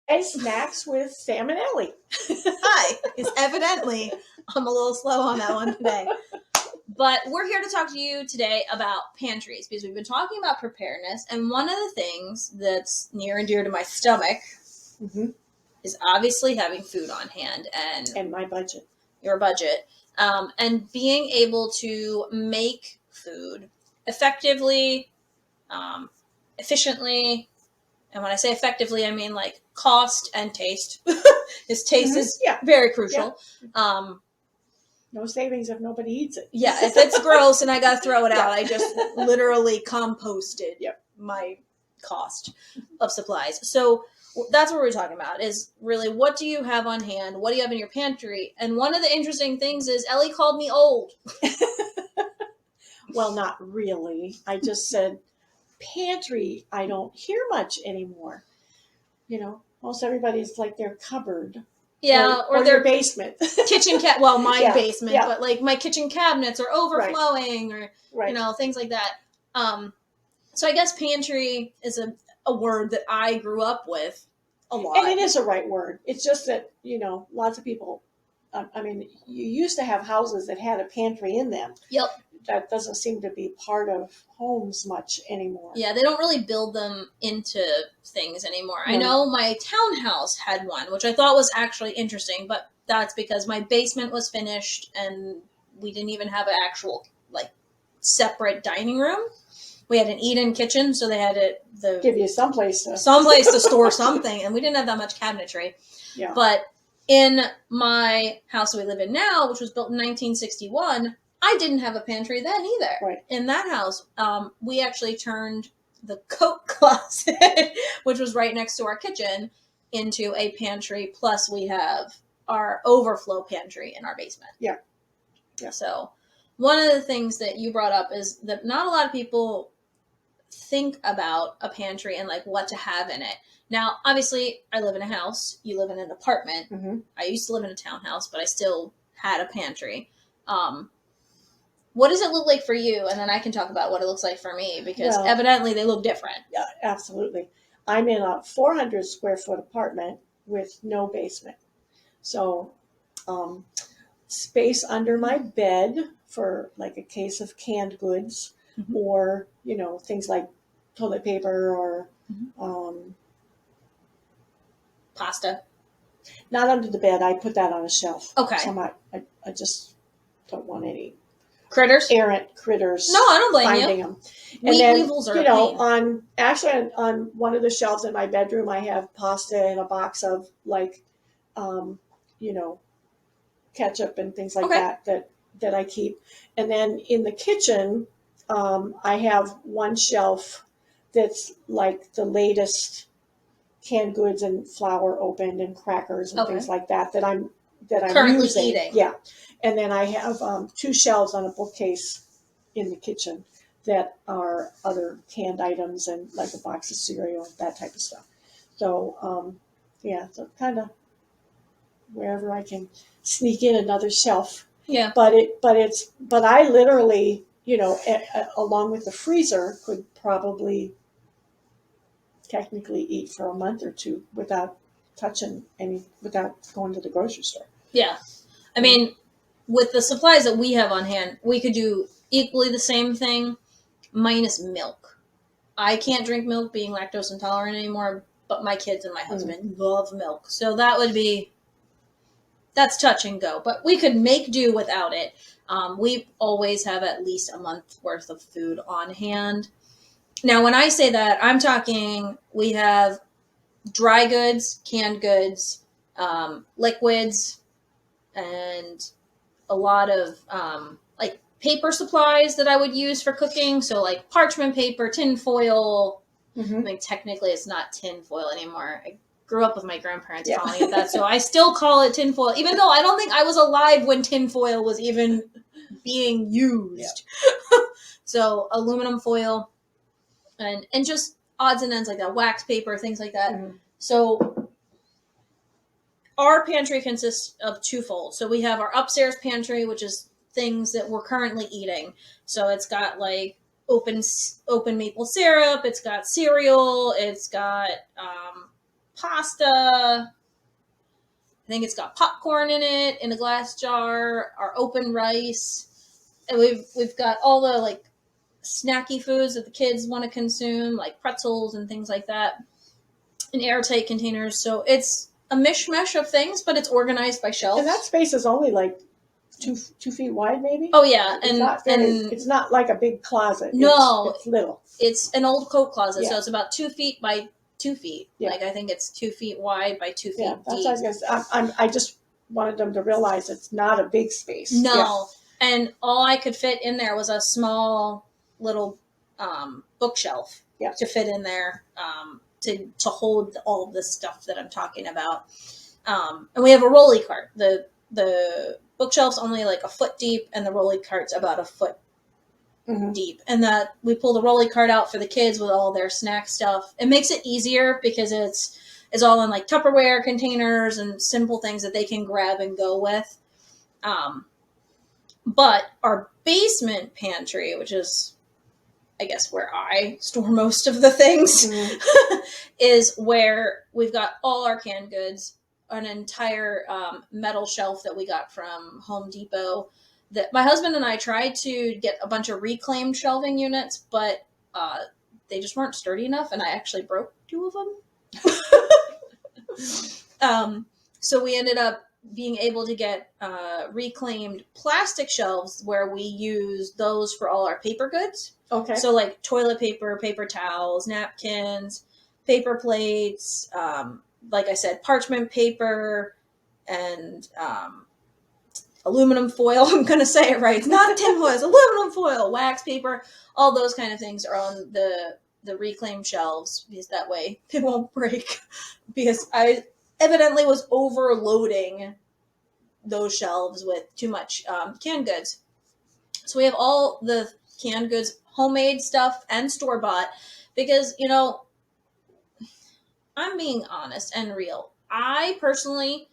And snacks with Sam and Ellie. Hi, is evidently I'm a little slow on that one today. But we're here to talk to you today about pantries because we've been talking about preparedness. And one of the things that's near and dear to my stomach is obviously having food on hand And my budget. Your budget, and being able to make food effectively, efficiently. And when I say effectively, I mean like cost and taste. His taste is very crucial. Yeah. No savings if nobody eats it. Yeah, if it's gross and I got to throw it out, I just literally composted my cost of supplies. So that's what we're talking about, is really what do you have on hand? What do you have in your pantry? And one of the interesting things is Ellie called me old. Well, not really. I just said pantry. I don't hear much anymore. You know, most everybody's like their cupboard. Yeah, or their basement. Kitchen well, my basement, but like my kitchen cabinets are overflowing, or you know, things like that. So I guess pantry is a word that I grew up with a lot. And it is a right word. It's just that, you know, lots of people, I mean, you used to have houses that had a pantry in them. Yep. That doesn't seem to be part of homes much anymore. Yeah, they don't really build them into things anymore. No. I know my townhouse had one, which I thought was actually interesting, but that's because my basement was finished and we didn't even have an actual, like, separate dining room. We had an eat-in kitchen, so they had to give you someplace to store something, and we didn't have that much cabinetry. Yeah. But in my house that we live in now, which was built in 1961, I didn't have a pantry then either. Right. In that house, we actually turned the coat closet, which was right next to our kitchen, into a pantry. Plus, we have our overflow pantry in our basement. Yeah. Yeah. So one of the things that you brought up is that not a lot of people think about a pantry and like what to have in it. Now, obviously, I live in a house. You live in an apartment. Mm-hmm. I used to live in a townhouse, but I still had a pantry. What does it look like for you? And then I can talk about what it looks like for me, because evidently they look different. Yeah, absolutely. I'm in a 400 square foot apartment with no basement. So space under my bed for like a case of canned goods, or, you know, things like toilet paper or pasta. Not under the bed. I put that on a shelf. Okay. So I just don't want any critters, errant critters. No, I don't blame finding you. Them. And then, weevils are, you know, on one of the shelves in my bedroom, I have pasta and a box of like, you know, ketchup and things like that I keep. And then in the kitchen, I have one shelf that's like the latest canned goods and flour opened and crackers and things like that I'm currently using. Eating. Yeah. And then I have two shelves on a bookcase in the kitchen that are other canned items and like a box of cereal, that type of stuff. So, so kind of wherever I can sneak in another shelf. Yeah. But I literally, you know, along with the freezer, could probably technically eat for a month or two without without going to the grocery store. Yeah. I mean, with the supplies that we have on hand, we could do equally the same thing, minus milk. I can't drink milk, being lactose intolerant anymore, but my kids and my husband love milk. So that's touch and go. But we could make do without it. We always have at least a month's worth of food on hand. Now, when I say that, I'm talking we have dry goods, canned goods, liquids, and a lot of like paper supplies that I would use for cooking. So like parchment paper, tin foil. I mean, technically it's not tin foil anymore. I grew up with my grandparents calling it that. So I still call it tin foil, even though I don't think I was alive when tin foil was even being used. Yeah. So aluminum foil and just odds and ends like that, wax paper, things like that. So our pantry consists of twofold. So we have our upstairs pantry, which is things that we're currently eating. So it's got like open maple syrup. It's got cereal. It's got pasta. I think it's got popcorn in it in a glass jar, our open rice. And we've got all the like snacky foods that the kids want to consume, like pretzels and things like that, in airtight containers. So it's a mishmash of things, but it's organized by shelves. And that space is only like 2 feet wide, maybe. Oh yeah, It's not like a big closet. No, it's little. It's an old coat closet, Yeah. so it's about 2 feet by 2 feet. Yeah. Like I think it's 2 feet wide by 2 feet Yeah, that's deep. what I was gonna say. I just wanted them to realize it's not a big space. No, Yeah. and all I could fit in there was a small little bookshelf to fit in there to hold all of this stuff that I'm talking about. And we have a rolly cart. The bookshelf's only like a foot deep, and the rolly cart's about a foot deep. And that we pull the rolly cart out for the kids with all their snack stuff. It makes it easier because it's all in like Tupperware containers and simple things that they can grab and go with. But our basement pantry, which is, I guess, where I store most of the things, is where we've got all our canned goods, an entire metal shelf that we got from Home Depot. That my husband and I tried to get a bunch of reclaimed shelving units, but they just weren't sturdy enough, and I actually broke 2 of them. So we ended up being able to get reclaimed plastic shelves where we use those for all our paper goods. Okay. So like toilet paper, paper towels, napkins, paper plates, like I said, parchment paper, and aluminum foil. I'm going to say it right. It's not tin foil, it's aluminum foil, wax paper. All those kind of things are on the reclaimed shelves because that way they won't break. Because I evidently was overloading those shelves with too much canned goods. So we have all the canned goods, homemade stuff, and store-bought. Because, you know, I'm being honest and real. I personally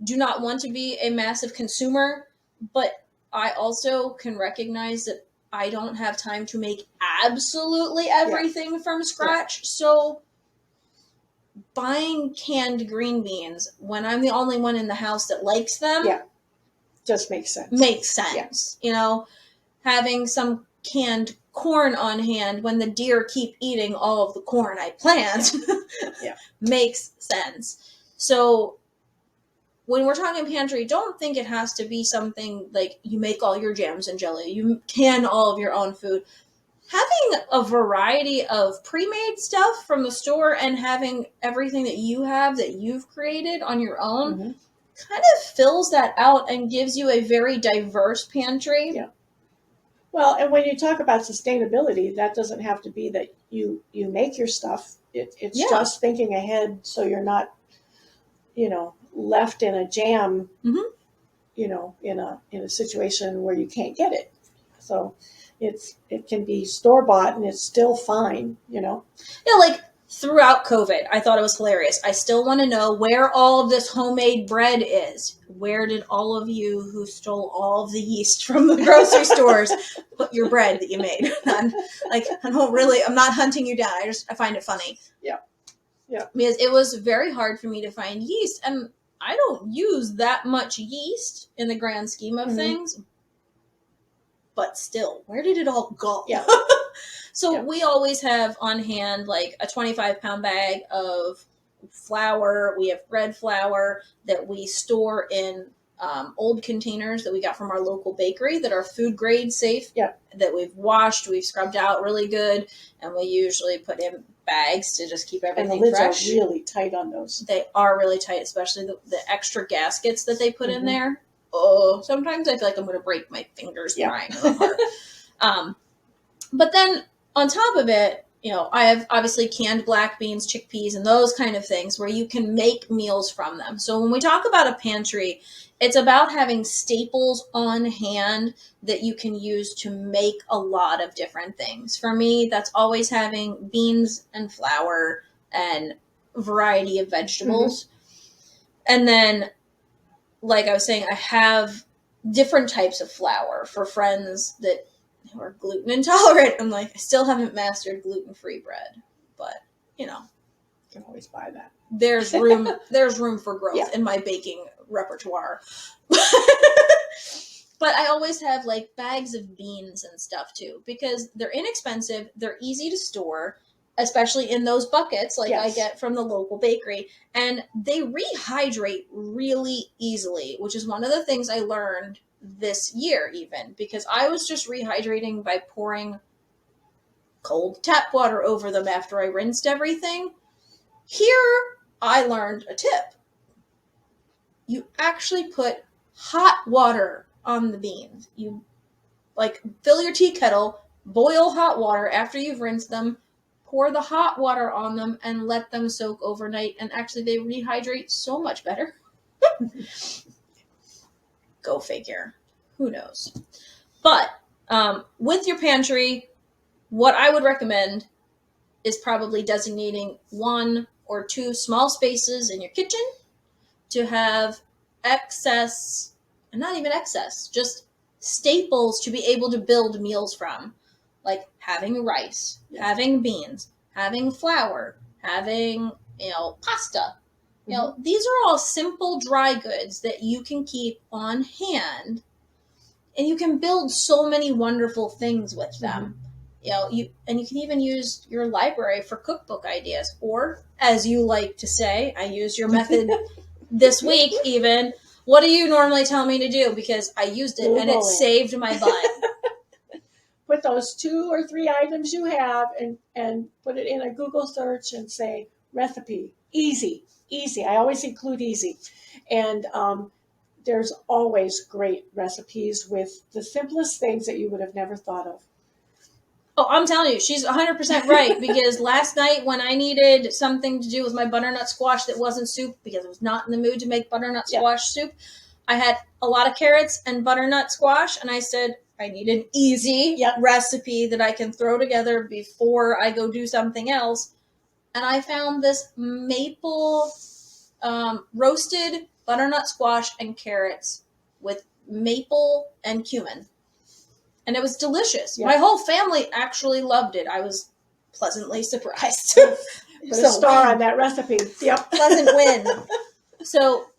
do not want to be a massive consumer, but I also can recognize that I don't have time to make absolutely everything from scratch. So buying canned green beans when I'm the only one in the house that likes them just makes sense. You know, having some canned corn on hand when the deer keep eating all of the corn I plant makes sense. So when we're talking pantry, don't think it has to be something like you make all your jams and jelly, you can all of your own food. Having a variety of pre-made stuff from the store and having everything that you have that you've created on your own kind of fills that out and gives you a very diverse pantry. Yeah. Well, and when you talk about sustainability, that doesn't have to be that you make your stuff. It's just thinking ahead so you're not, left in a jam, in a situation where you can't get it. So it can be store-bought and it's still fine, Yeah, like throughout COVID, I thought it was hilarious. I still want to know where all of this homemade bread is. Where did all of you who stole all of the yeast from the grocery stores put your bread that you made? I'm not hunting you down. I find it funny. Yeah. Because it was very hard for me to find yeast, and I don't use that much yeast in the grand scheme of things. But still, where did it all go? Yeah. So we always have on hand like a 25-pound bag of flour. We have bread flour that we store in old containers that we got from our local bakery that are food grade safe. That we've washed, we've scrubbed out really good, and we usually put in bags to just keep everything fresh. And the lids are really tight on those. They are really tight, especially the extra gaskets that they put in there. Oh, sometimes I feel like I'm going to break my fingers trying really hard. But then on top of it, I have obviously canned black beans, chickpeas, and those kind of things where you can make meals from them. So when we talk about a pantry, it's about having staples on hand that you can use to make a lot of different things. For me, that's always having beans and flour and a variety of vegetables. And then, like I was saying, I have different types of flour for friends that who are gluten intolerant. I still haven't mastered gluten-free bread, but you can always buy that. there's room for growth Yeah. in my baking repertoire. But I always have like bags of beans and stuff too, because they're inexpensive, they're easy to store, especially in those buckets like I Yes. get from the local bakery, and they rehydrate really easily, which is one of the things I learned this year even, because I was just rehydrating by pouring cold tap water over them after I rinsed everything. Here, I learned a tip. You actually put hot water on the beans. You like fill your tea kettle, boil hot water after you've rinsed them, pour the hot water on them, and let them soak overnight. And actually, they rehydrate so much better. Go figure. Who knows? But with your pantry, what I would recommend is probably designating 1 or 2 small spaces in your kitchen to have excess, and not even excess, just staples to be able to build meals from, like having rice, having beans, having flour, having, pasta. These are all simple dry goods that you can keep on hand, and you can build so many wonderful things with them. You can even use your library for cookbook ideas, or as you like to say, I use your method this week even. What do you normally tell me to do? Because I used it and it saved my butt. Put those 2 or 3 items you have and put it in a Google search and say recipe. Easy. I always include easy. And there's always great recipes with the simplest things that you would have never thought of. Oh, I'm telling you, she's 100% right, because last night when I needed something to do with my butternut squash that wasn't soup, because I was not in the mood to make butternut squash soup, I had a lot of carrots and butternut squash, and I said, I need an easy recipe that I can throw together before I go do something else. And I found this maple roasted butternut squash and carrots with maple and cumin. And it was delicious. My whole family actually loved it. I was pleasantly surprised. Put a star on that recipe. Yep. Pleasant win. So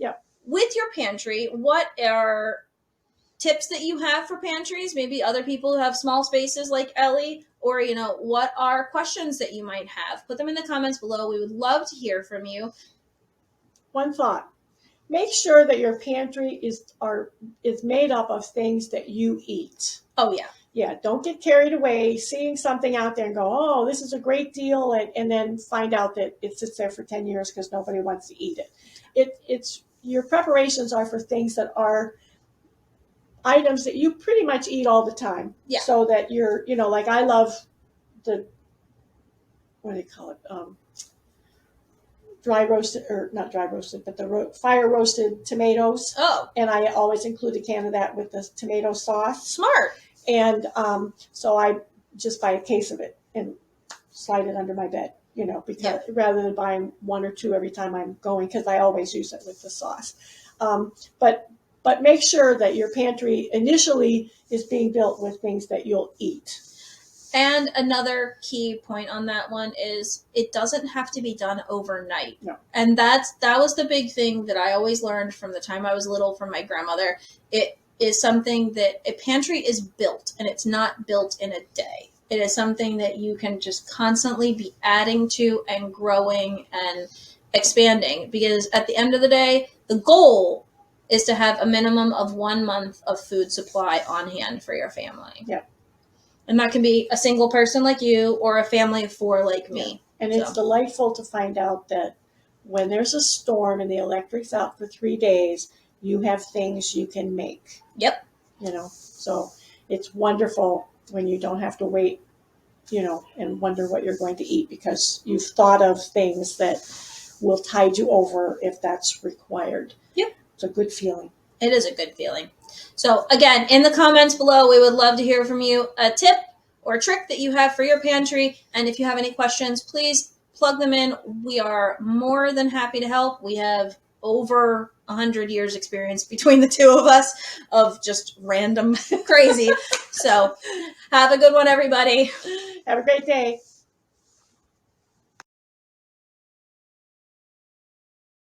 with your pantry, what are tips that you have for pantries? Maybe other people who have small spaces like Ellie, or, what are questions that you might have? Put them in the comments below. We would love to hear from you. One thought. Make sure that your pantry is made up of things that you eat. Oh, yeah. Yeah, don't get carried away seeing something out there and go, oh, this is a great deal, and then find out that it sits there for 10 years because nobody wants to eat it. It's your preparations are for things that are items that you pretty much eat all the time. Yeah. So that you're, like I love the, what do you call it? Dry roasted, or not dry roasted, but the fire roasted tomatoes. Oh. And I always include a can of that with the tomato sauce. Smart. And so I just buy a case of it and slide it under my bed, because rather than buying 1 or 2 every time I'm going, because I always use it with the sauce. But make sure that your pantry initially is being built with things that you'll eat. And another key point on that one is it doesn't have to be done overnight. No. And that was the big thing that I always learned from the time I was little from my grandmother. It is something that a pantry is built, and it's not built in a day. It is something that you can just constantly be adding to and growing and expanding, because at the end of the day, the goal is to have a minimum of 1 month of food supply on hand for your family. Yep. And that can be a single person like you or a family of 4 like me. And it's delightful to find out that when there's a storm and the electric's out for 3 days, you have things you can make. Yep. So it's wonderful when you don't have to wait, and wonder what you're going to eat, because you've thought of things that will tide you over if that's required. Yep. It's a good feeling. It is a good feeling. So again, in the comments below, we would love to hear from you a tip or trick that you have for your pantry. And if you have any questions, please plug them in. We are more than happy to help. We have over 100 years experience between the 2 of us of just random crazy. So have a good one, everybody. Have a great day.